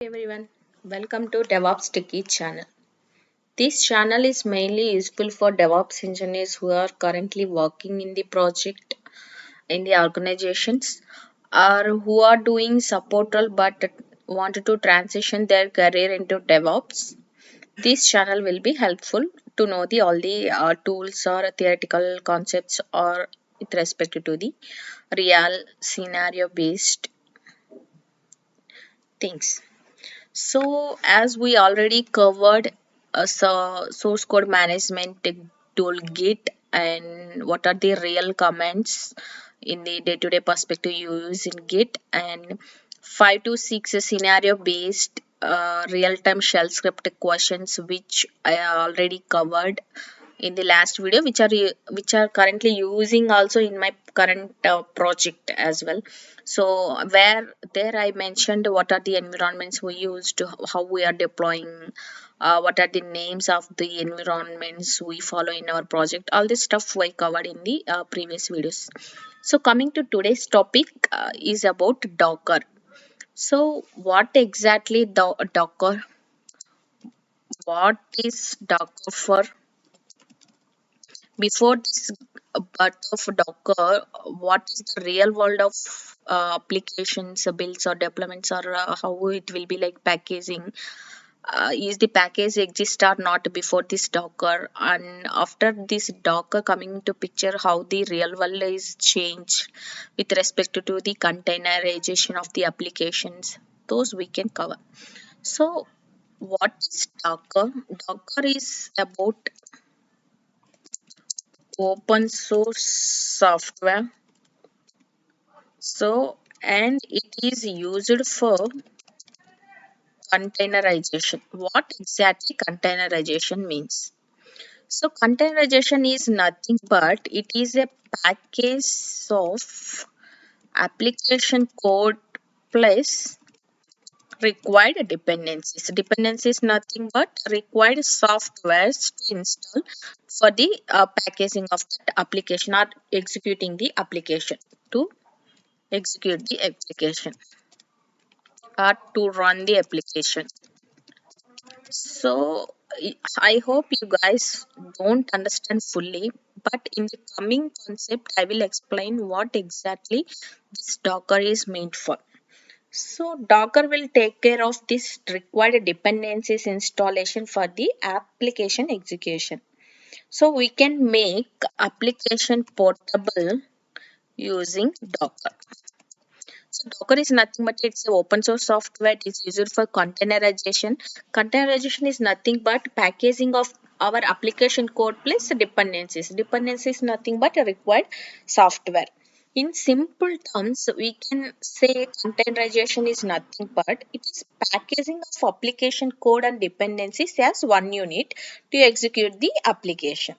Hey everyone, welcome to DevOps Techie channel. This channel is mainly useful for DevOps engineers who are currently working in the project in the organizations or who are doing support role but wanted to transition their career into DevOps. This channel will be helpful to know the all the tools or theoretical concepts or with respect to the real scenario based things. So, as we already covered source code management tool Git and what are the real commands in the day-to-day perspective you use in Git, and 5 to 6 scenario based real-time shell script questions which I already covered in the last video, which are currently using also in my current project as well. So where there I mentioned what are the environments we use to how we are deploying, what are the names of the environments we follow in our project. All this stuff I covered in the previous videos. So coming to today's topic is about Docker. So what exactly Docker? What is Docker for? Before this part of Docker, what is the real world of applications, builds or deployments, or how it will be like packaging? Is the package exist or not before this Docker? And after this Docker coming into picture, how the real world is changed with respect to the containerization of the applications? Those we can cover. So, what is Docker? Docker is about open source software. So, and it is used for containerization. What exactly containerization means? So, containerization is nothing but it is a package of application code plus required dependencies. Dependency is nothing but required softwares to install for the packaging of that application or executing the application to execute the application or to run the application. So I hope you guys don't understand fully, but in the coming concept I will explain what exactly this Docker is meant for. So Docker will take care of this required dependencies installation for the application execution. So we can make application portable using Docker. So Docker is nothing but it's an open source software. It is used for containerization. Containerization is nothing but packaging of our application code plus dependencies. Dependency is nothing but a required software. In simple terms, we can say containerization is nothing but it is packaging of application code and dependencies as one unit to execute the application.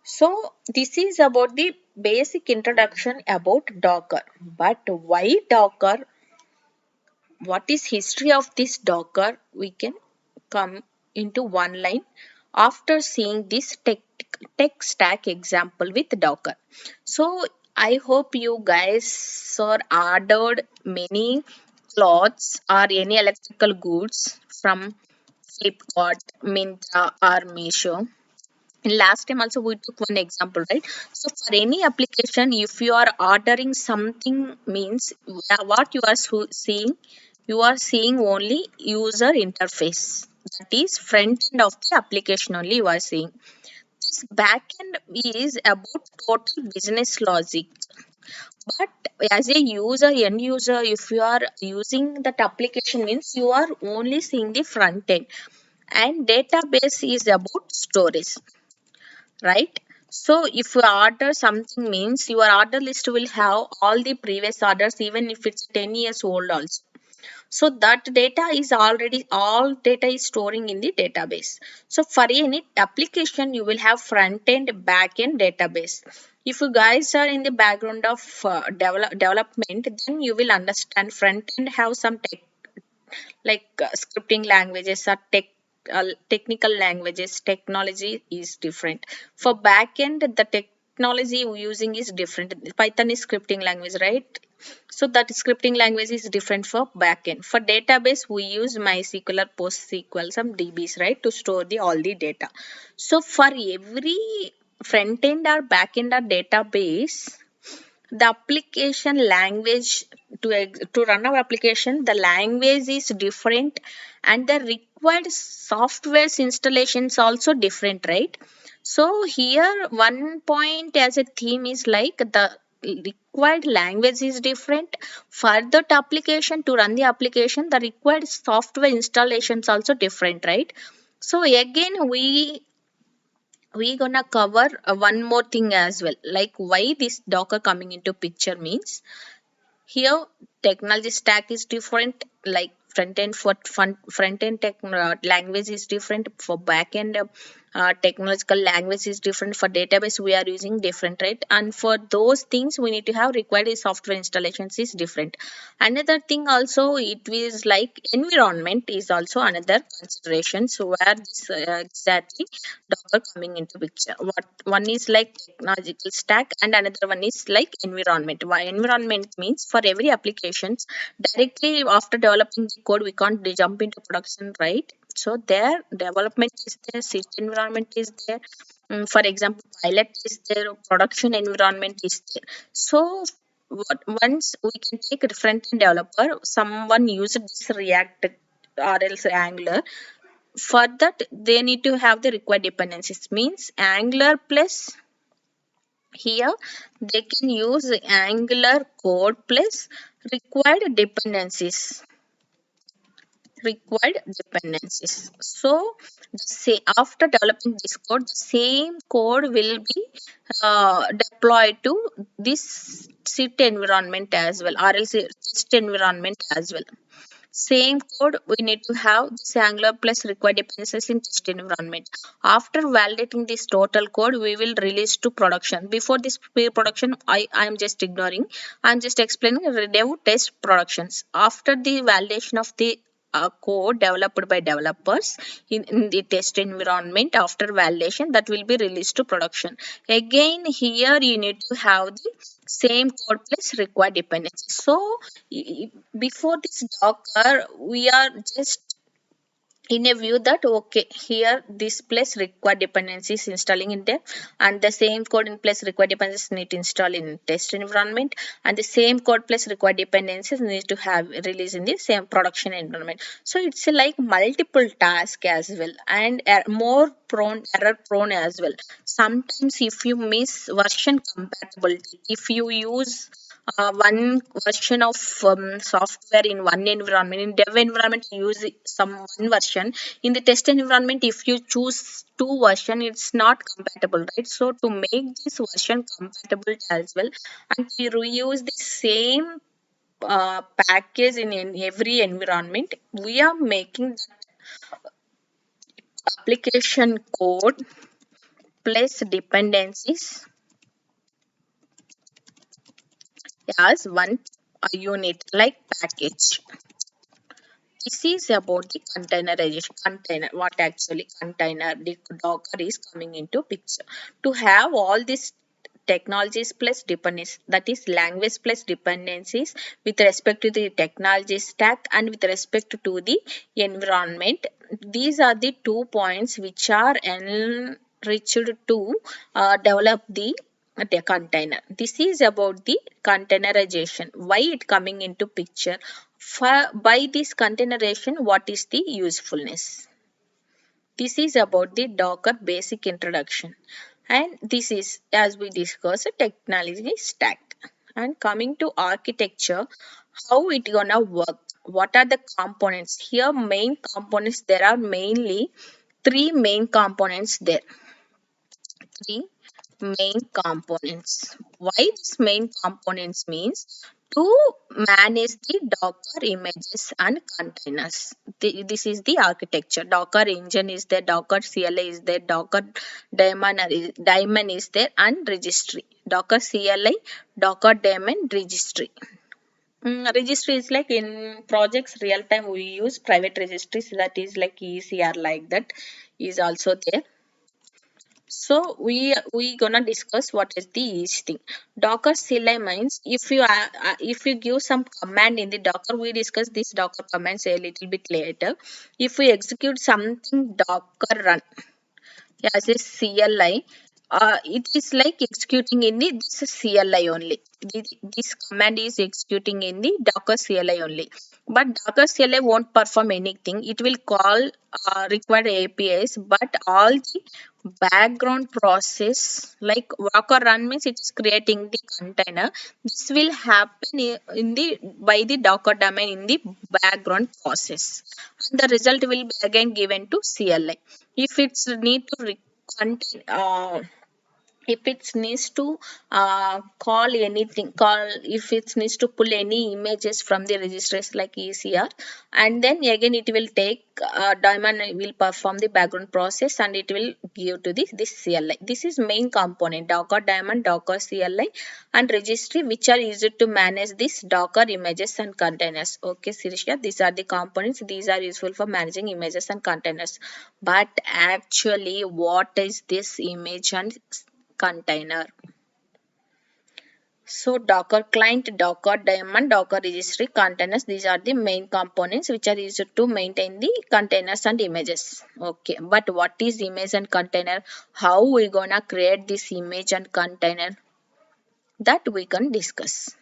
So this is about the basic introduction about Docker. But why Docker? What is history of this Docker? We can come into one line after seeing this tech stack example with Docker. So I hope you guys are ordered many clothes or any electrical goods from Flipkart, Myntra or Meesho. And last time also we took one example, right? So for any application, if you are ordering something, means what you are seeing, you are seeing only user interface. That is front end of the application only you are seeing. This back end is about total business logic. But as a user, end user, if you are using that application, means you are only seeing the front end. And database is about storage, right? So if you order something, means your order list will have all the previous orders even if it's 10 years old also. So that data is already, all data is storing in the database. So for any application you will have front end, back end, database. If you guys are in the background of development, then you will understand front end have some tech like scripting languages or technical languages. Technology is different. For backend, the technology we're using is different. Python is scripting language, right? So that scripting language is different for backend. For database, we use MySQL or PostSQL, some DBs, right, to store all the data. So for every front end or back end or database, the application language to run our application, the language is different, and the required software's installations also different, right? So here one point as a theme is like the required language is different. For that application, to run the application, the required software installations also different, right? So again we gonna cover one more thing as well, like why this Docker coming into picture means. Here, technology stack is different, like front end language is different, for back end technological language is different, for database we are using different, right? And for those things we need to have required software installations is different. Another thing also, it is like environment is also another consideration. So where this exactly Docker coming into picture. What one is like technological stack and another one is like environment. Why environment means for every applications directly after developing the code we can't jump into production, right? So there development is there, system environment is there. For example, pilot is there, production environment is there. So once we can take a front end developer, someone used this React or else Angular. For that they need to have the required dependencies, means Angular plus, here they can use Angular code plus required dependencies, so after developing this code, the same code will be deployed to this sit environment as well, or else test environment as well. Same code we need to have this Angular plus required dependencies in test environment. After validating this total code, we will release to production. Before this pre-production, I am just ignoring. I am just explaining dev test productions. After the validation of the code developed by developers in the test environment, after validation, that will be released to production. Again, here you need to have the same code plus required dependencies. So before this Docker, we are just in a view that okay, here this place required dependencies installing in there, and the same code in place required dependencies need to install in test environment, and the same code plus required dependencies need to have release in the same production environment. So it's like multiple task as well, and more prone error prone as well. Sometimes if you miss version compatibility, if you use one version of software in one environment, in dev environment you use some one version, in the test environment if you choose two version, it's not compatible, right? So to make this version compatible as well, and to reuse the same package in every environment, we are making that application code plus dependencies as one unit, like package. This is about the containerization. Container, what actually container, the Docker is coming into picture. To have all these technologies plus dependencies, that is language plus dependencies with respect to the technology stack and with respect to the environment. These are the 2 points which are enriched to develop the container. This is about the containerization. Why it coming into picture? By this containerization, what is the usefulness? This is about the Docker basic introduction, and this is, as we discussed, a technology stack. And coming to architecture, how it gonna work? What are the components? Here, main components, there are mainly three main components there. Three main components. Why these main components means to manage the Docker images and containers. This is the architecture. Docker engine is there, Docker CLI is there, Docker Daemon is there, and registry. Docker CLI, Docker Daemon, registry. Registry is like in projects real time we use private registries, that is like ECR, like that is also there. So we gonna discuss what is the each thing. Docker CLI means if you give some command in the Docker, we discuss this Docker commands a little bit later. If we execute something Docker run as a CLI, it is like executing in the this CLI only. This command is executing in the Docker CLI only. But Docker CLI won't perform anything. It will call required APIs, but all the background process like worker run means it is creating the container. This will happen in the by the Docker domain in the background process, and the result will be again given to CLI. If it's need to contain if it needs to call anything call if it needs to pull any images from the registries like ECR, and then again it will take Daemon will perform the background process and it will give to this CLI. This is main component Docker Daemon, Docker CLI and registry, which are used to manage this Docker images and containers. Okay Sirisha, these are the components. These are useful for managing images and containers. But actually what is this image and container? So Docker client, Docker daemon, Docker registry, containers, these are the main components which are used to maintain the containers and images. Okay, but what is image and container? How we gonna create this image and container? That we can discuss.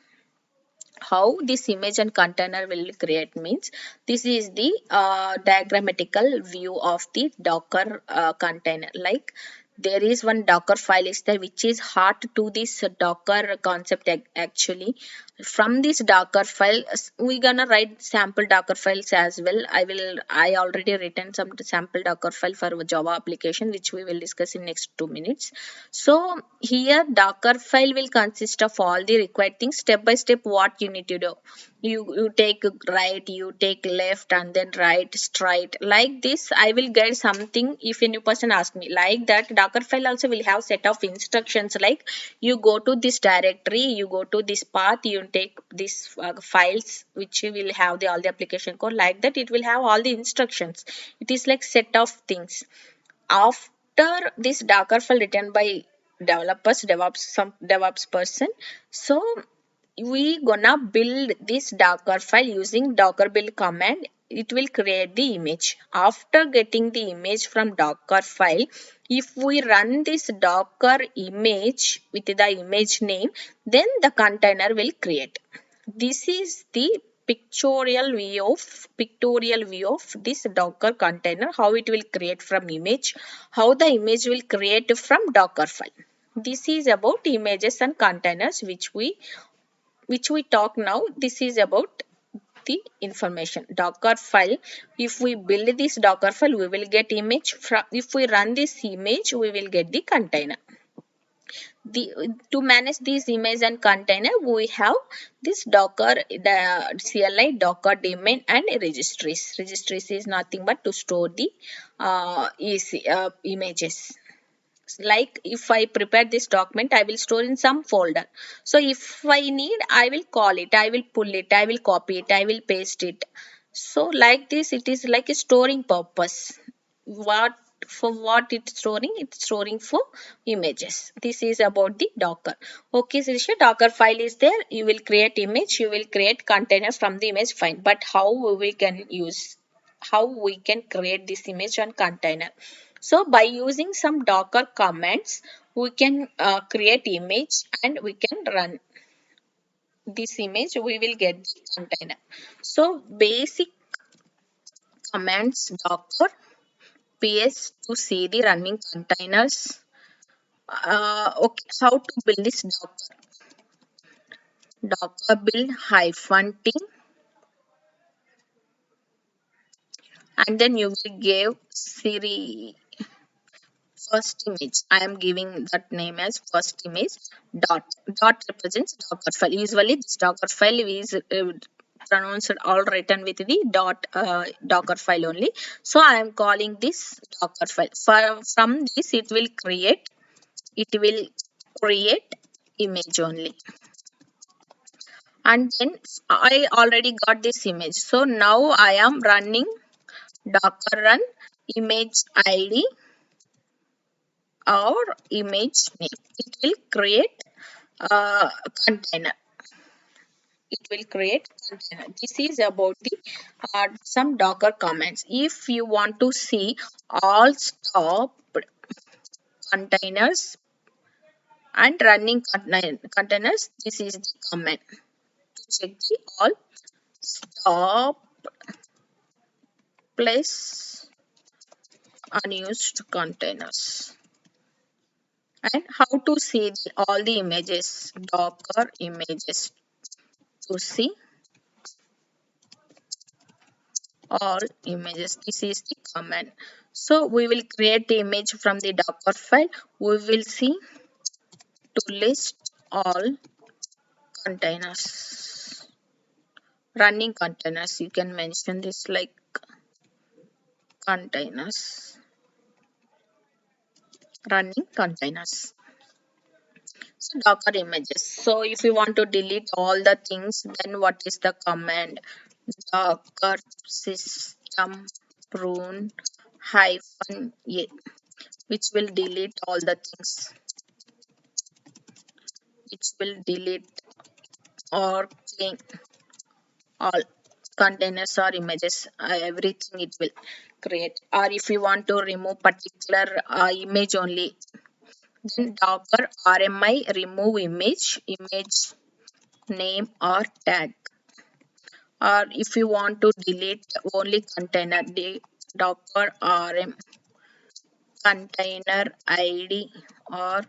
How this image and container will create means this is the diagrammatical view of the Docker container. Like there is one Docker file is there which is hard to this Docker concept actually. From this Docker file we gonna write sample Docker files as well. I already written some sample Docker file for Java application which we will discuss in next 2 minutes. So here Docker file will consist of all the required things. Step by step what you need to do. You take right, you take left, and then right, straight. Like this, I will get something if a new person asks me. Like that, Docker file also will have set of instructions. Like you go to this directory, you go to this path, you take these files which will have all the application code. Like that, it will have all the instructions. It is like set of things. After this Docker file written by developers, some DevOps person, so we gonna build this Docker file using Docker build command. It will create the image. After getting the image from Docker file, if we run this Docker image with the image name, then the container will create. This is the pictorial view of this Docker container, how it will create from image, how the image will create from Docker file. This is about images and containers which we talk now. This is about the information. Docker file, if we build this Docker file we will get image. If we run this image we will get the container. To manage this image and container we have this Docker CLI, Docker daemon and registries is nothing but to store the images. Like if I prepare this document I will store in some folder. So if I need I will call it, I will pull it, I will copy it, I will paste it. So like this it is like a storing purpose. What it's storing for images. This is about the Docker. Okay Sirisha, Docker file is there, you will create image, you will create container from the image, fine. But how we can create this image and container? So by using some Docker commands we can create image and we can run this image, we will get the container. So basic commands Docker ps to see the running containers. Okay, how to build this Docker build -t, and then you will give Siri first image. I am giving that name as first image. Dot represents Docker file. Usually this Docker file is pronounced all written with the Docker file only. So I am calling this Docker file. From this it will create image only. And then I already got this image. So now I am running Docker run image id or image name. It will create a container. It will create container. This is about the some Docker commands. If you want to see all stop containers and running containers, this is the command to check the all stop place unused containers. And how to see all the images, Docker images, to see all images. This is the command. So we will create the image from the Docker file. We will see to list all containers, running containers. You can mention this like containers, running containers. So Docker images. So if you want to delete all the things, then what is the command? Docker system prune hyphen a, which will delete all the things, which will delete or clean all containers or images, everything it will create. Or if you want to remove particular image only, then Docker RMI remove image name or tag. Or if you want to delete only container, the Docker RM container ID or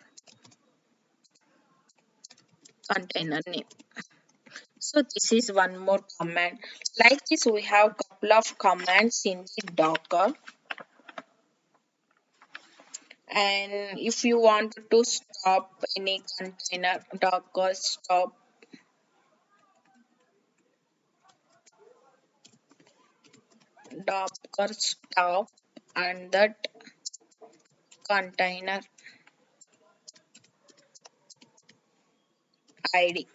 container name. So this is one more command. Like this, we have couple of commands in the Docker. And if you want to stop any container, Docker stop Docker stop and that container ID.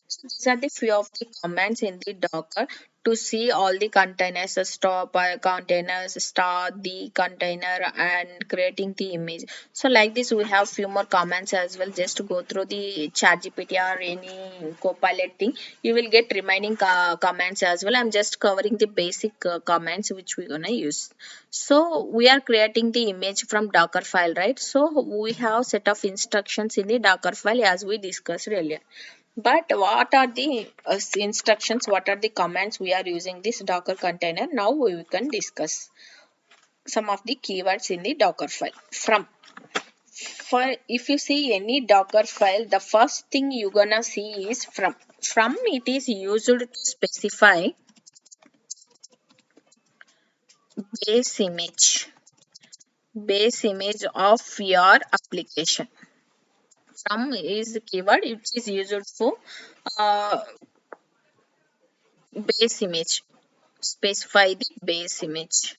So these are the few of the commands in the Docker to see all the containers, stop containers, start the container and creating the image. So like this we have few more commands as well. Just to go through the ChatGPT or any Copilot thing, you will get remaining commands as well. I'm just covering the basic commands which we're gonna use. So we are creating the image from Docker file, right? So we have set of instructions in the Docker file as we discussed earlier. But what are the instructions, what are the commands we are using this Docker container? Now we can discuss some of the keywords in the Docker file. For if you see any Docker file, the first thing you're gonna see is from. From it is used to specify base image of your application. From is the keyword, it is used for uh, base image, specify the base image.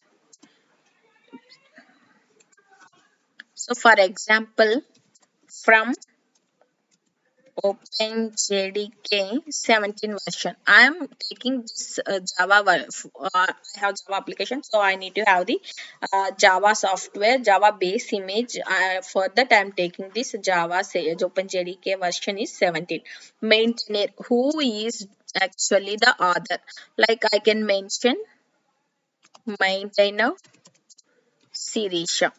So for example, from OpenJDK 17 version, I am taking this I have Java application, so I need to have the Java software, Java base image. For that, I am taking this Java OpenJDK version is 17. Maintainer, who is actually the author? Like I can mention maintainer Sirisha.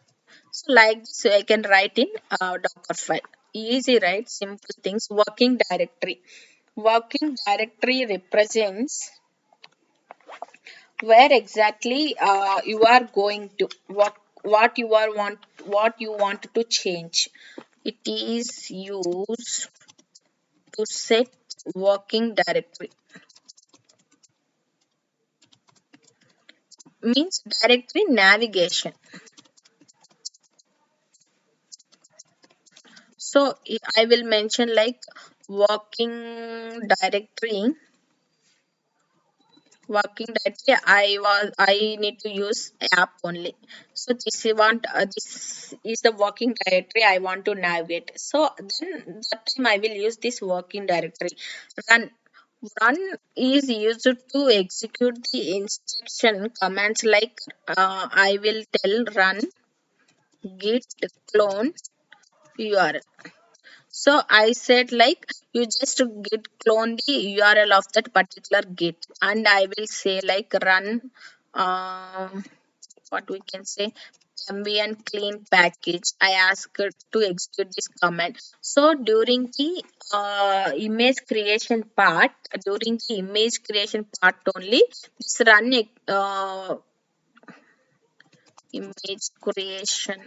So like this, I can write in Docker file. Easy, right? Simple things. Working directory. Working directory represents where exactly you are going to what you want to change. It is used to set working directory. Means directory navigation. So I will mention like working directory. Working directory, I need to use app only. So this is the working directory I want to navigate. So then that time I will use this working directory. Run Run is used to execute the instruction commands like I will tell run git clone URL. So I said like you just git clone the URL of that particular git, and I will say like run what we can say MVN clean package. I ask it to execute this command. So during the image creation part only, this run image creation.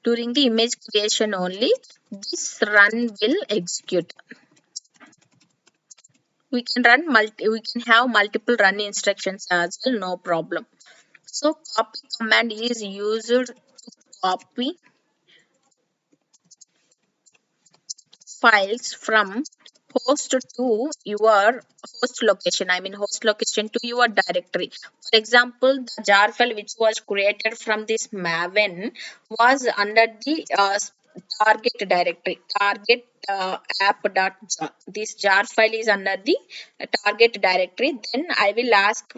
During the image creation only, this run will execute. We can have multiple run instructions as well, no problem. So copy command is used to copy files from host to your host location. I mean host location to your directory. For example, the jar file which was created from this maven was under the target directory, target app.jar. This jar file is under the target directory. Then I will ask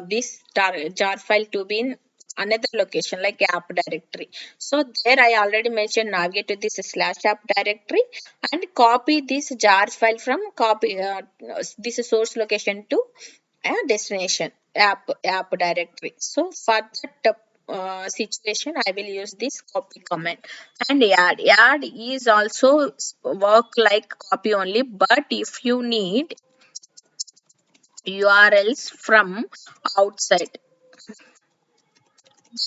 this jar file to be in another location like app directory. So there I already mentioned navigate to this slash app directory and copy this jar file from this source location to a destination app directory. So for that situation I will use this copy command. And add is also work like copy only, but if you need URLs from outside,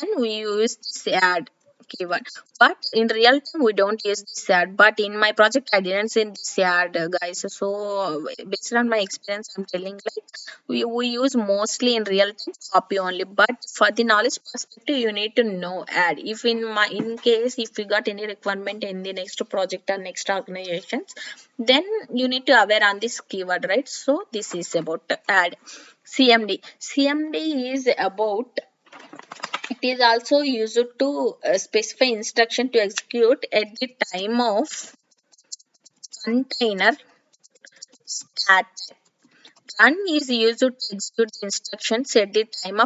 then we use this add keyword. But in real time we don't use this add, but in my project I didn't see this add, guys. So based on my experience I'm telling like we use mostly in real time copy only, but for the knowledge perspective you need to know add. If in case if you got any requirement in the next project or next organizations, then you need to aware on this keyword, right? So this is about add. CMD is about, it is also used to specify instruction to execute at the time of container start. Run is used to execute the instructions at the time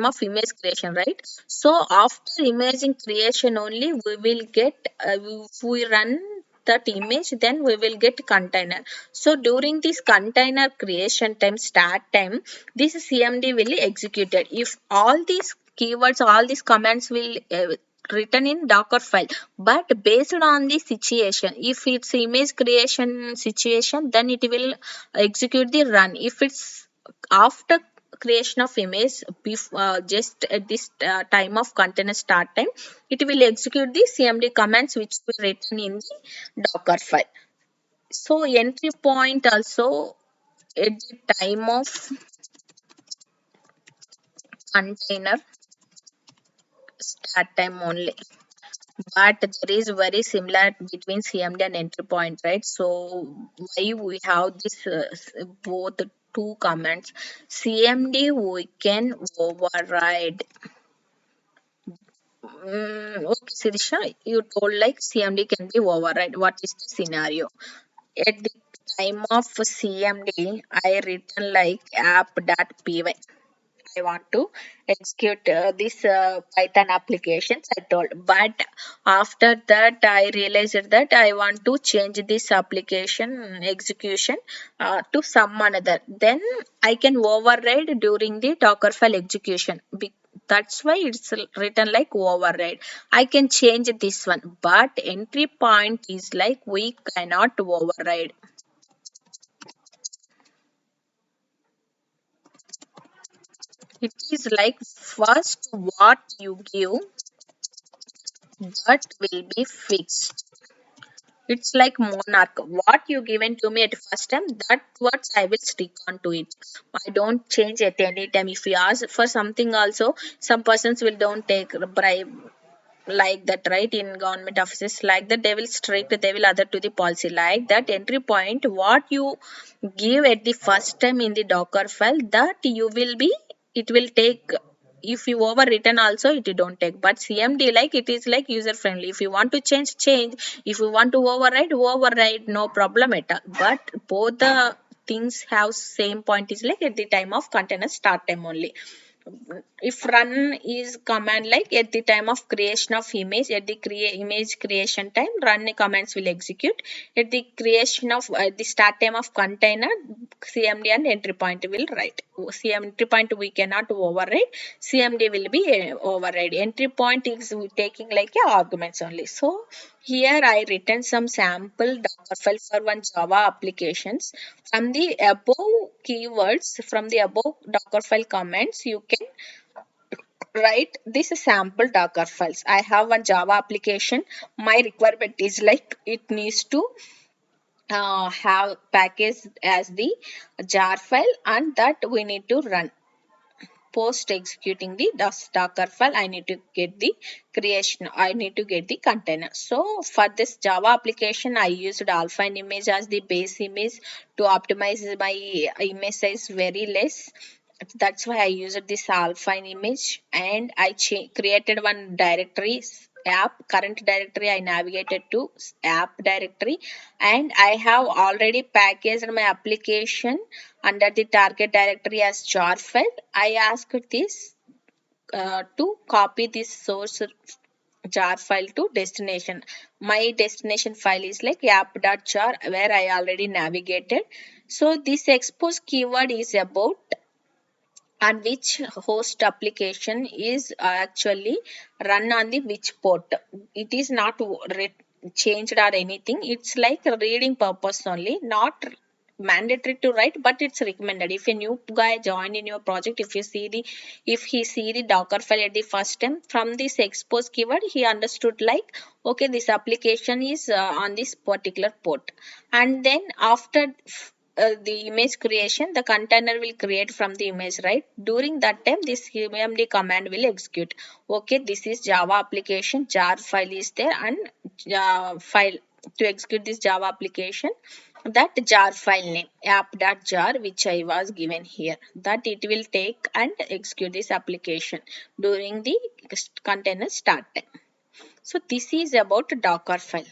of image creation, right? So after imaging creation only we will get if we run that image, then we will get container. So during this container creation time, start time, this CMD will be executed. If all these keywords, all these commands will written in Docker file, but based on the situation, if it's image creation situation, then it will execute the run. If it's after creation of image, just at this time of container start time, it will execute the CMD commands which were written in the Docker file. So entry point also at the time of container start time only, but there is very similar between CMD and entry point, right? So why we have this both two commands. CMD we can override. Okay, Sirisha, you told like CMD can be override. What is the scenario? At the time of CMD I written like app.py. I want to execute this Python applications I told. But after that, I realized that I want to change this application execution to some another. Then I can override during the Docker file execution. That's why it's written like override. I can change this one, but entry point is like we cannot override. It is like first what you give, that will be fixed. It's like monarch. What you given to me at first time, that what I will stick on to it. I don't change at any time. If you ask for something also, some persons will don't take bribe like that, right? In government offices like that, they will strict, they will other to the policy like that. Entry point, what you give at the first time in the Docker file, that you will be, it will take if you overwritten also it don't take. But CMD like it is like user friendly. If you want to change. If you want to override, no problem at all. But both the things have same point is like at the time of container start time only. If run is command like at the time of creation of image, at the image creation time run commands will execute. At the creation of the start time of container, CMD and entry point will write. Entry point we cannot override, CMD will be override. Entry point is taking like a arguments only. So here I written some sample Docker file for one Java applications. From the above keywords, from the above Docker file commands, you can write this sample Docker files. I have one Java application. My requirement is like it needs to have package as the jar file, and that we need to run. Post executing the Docker file, I need to get the creation, I need to get the container. So for this Java application, I used Alpine image as the base image to optimize my image size very less. That's why I used this Alpine image, and I created one directory app. Current directory I navigated to app directory, and I have already packaged my application under the target directory as jar file. I asked this to copy this source jar file to destination. My destination file is like app.jar where I already navigated. So this expose keyword is about and which host application is actually run on the which port. It is not changed or anything. It's like a reading purpose only, not mandatory to write, but it's recommended. If a new guy join in your project, if he see the Docker file at the first time, from this expose keyword he understood like, okay, this application is on this particular port. And then after the image creation, the container will create from the image, right? During that time this CMD command will execute. Okay, this is Java application, jar file is there, and file to execute this Java application, that jar file name app.jar which I was given here, that it will take and execute this application during the container start time. So this is about Docker file.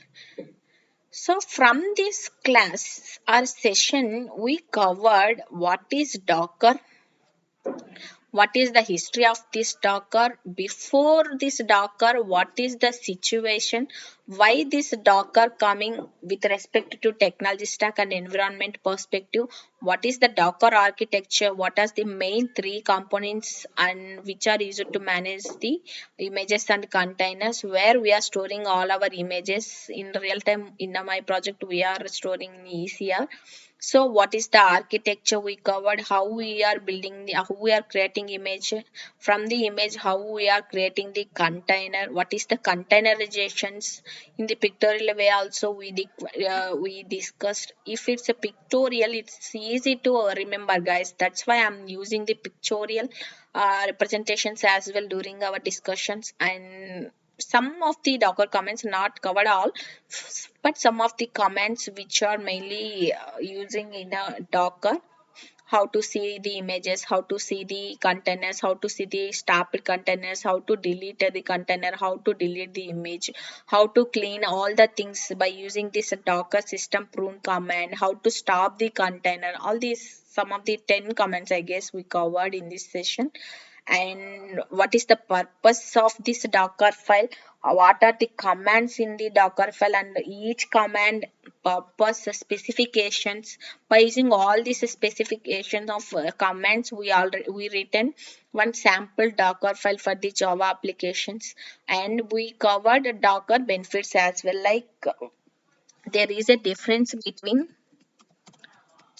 So from this class or session, we covered what is Docker, what is the history of this Docker, before this Docker, what is the situation, why this Docker coming with respect to technology stack and environment perspective, what is the Docker architecture, what are the main three components and which are used to manage the images and containers, where we are storing all our images in real time. In my project we are storing in ECR. So what is the architecture we covered, how we are building the, how we are creating image, from the image how we are creating the container, what is the containerizations. In the pictorial way also we discussed. If it's a pictorial, it's easy to remember guys, that's why I'm using the pictorial representations as well during our discussions. And some of the Docker comments not covered all, but some of the comments which are mainly using in a Docker, how to see the images, how to see the containers, how to see the stacked containers, how to delete the container, how to delete the image, how to clean all the things by using this Docker system prune command, how to stop the container, all these some of the 10 comments I guess we covered in this session. And what is the purpose of this Docker file, what are the commands in the Docker file, and each command purpose specifications. By using all these specifications of commands, we written one sample Docker file for the Java applications, and we covered Docker benefits as well, like there is a difference between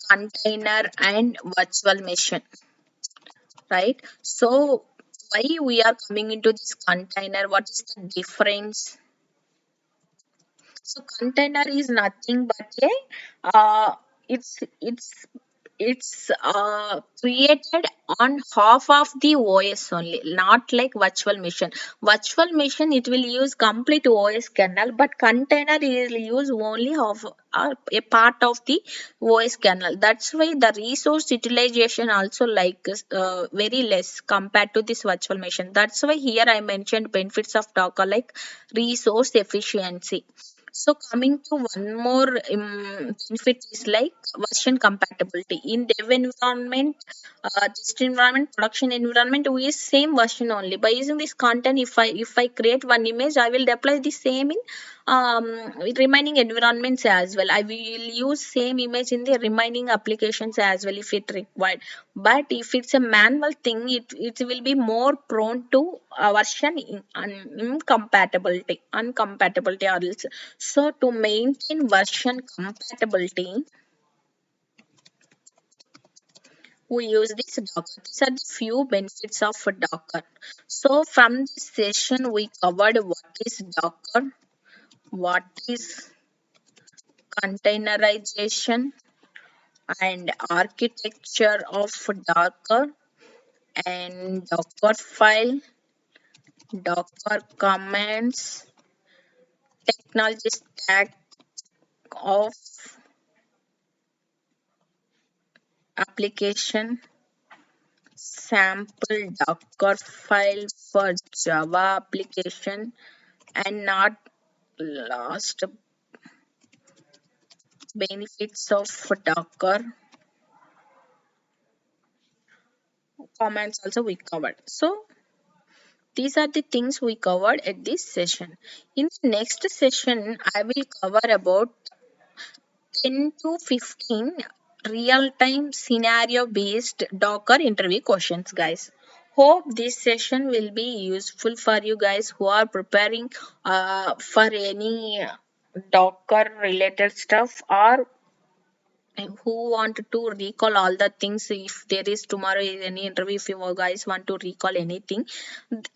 container and virtual machine, right? So why we are coming into this container, what is the difference? So container is nothing but a it's it's created on half of the OS only, not like virtual machine. Virtual machine it will use complete OS kernel, but container will use only half a part of the OS kernel. That's why the resource utilization also like very less compared to this virtual machine. That's why here I mentioned benefits of Docker like resource efficiency. So coming to one more benefit is like version compatibility. In dev environment, test environment, production environment, we use same version only. By using this content, if I create one image, I will deploy the same in remaining environments as well. I will use same image in the remaining applications as well if it required. But if it's a manual thing, it will be more prone to version incompatibility or else. So to maintain version compatibility, we use this Docker. These are the few benefits of Docker. So from this session, we covered what is Docker, what is containerization, and architecture of Docker, and Docker file, Docker commands, technology stack of application, sample Docker file for Java application, and not last, benefits of Docker commands also we covered. So these are the things we covered at this session. In the next session, I will cover about 10 to 15 real-time scenario-based Docker interview questions, guys. Hope this session will be useful for you guys who are preparing for any Docker related stuff, or who want to recall all the things. If there is tomorrow is any interview, if you guys want to recall anything,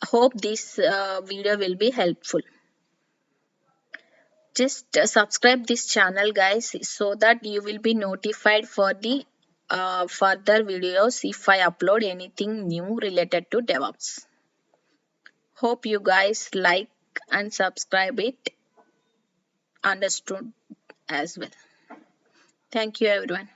hope this video will be helpful. Just subscribe this channel, guys, so that you will be notified for the further videos if I upload anything new related to DevOps. Hope you guys like and subscribe it, understood as well. Thank you, everyone.